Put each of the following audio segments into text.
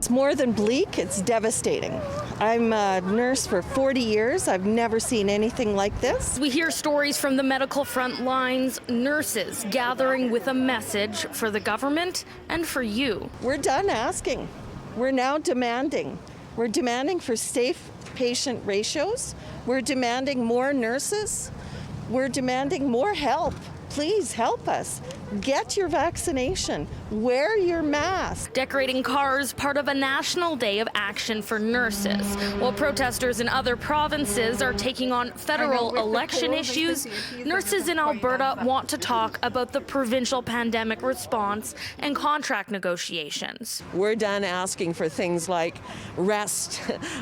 It's more than bleak, it's devastating. I'm a nurse for 40 years. I've never seen anything like this. We hear stories from the medical front lines, nurses gathering with a message for the government and for you. We're done asking. We're now demanding. We're demanding for safe patient ratios. We're demanding more nurses. We're demanding more help. Please help us. Get your vaccination. Wear your mask. Decorating cars, part of a national day of action for nurses. While protesters in other provinces are taking on federal election issues, nurses in Alberta want to talk about the provincial pandemic response and contract negotiations. We're done asking for things like rest.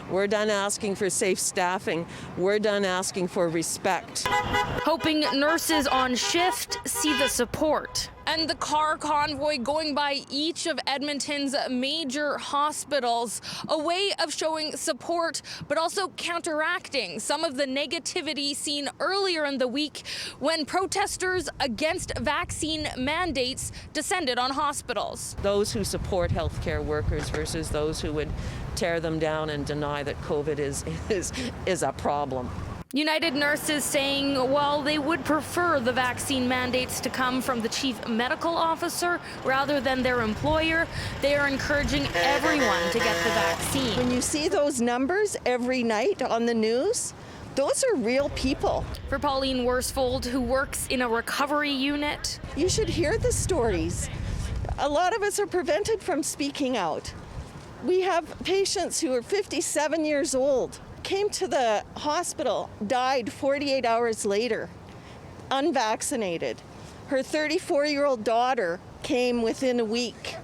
We're done asking for safe staffing. We're done asking for respect. Hoping nurses on shift see the support. And the car convoy going by each of Edmonton's major hospitals, a way of showing support, but also counteracting some of the negativity seen earlier in the week when protesters against vaccine mandates descended on hospitals. Those who support healthcare workers versus those who would tear them down and deny that COVID is a problem. United Nurses saying while they would prefer the vaccine mandates to come from the chief medical officer rather than their employer, they are encouraging everyone to get the vaccine. When you see those numbers every night on the news, those are real people. For Pauline Worsfold, who works in a recovery unit, you should hear the stories. A lot of us are prevented from speaking out. We have patients who are 57 years old, came to the hospital, died 48 hours later, unvaccinated. Her 34-year-old daughter came within a week,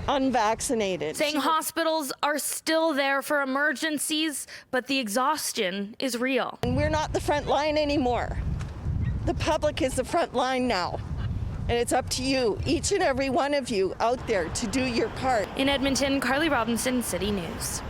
unvaccinated. Saying hospitals are still there for emergencies, but the exhaustion is real. And we're not the front line anymore. The public is the front line now. And it's up to you, each and every one of you out there, to do your part. In Edmonton, Carly Robinson, City News.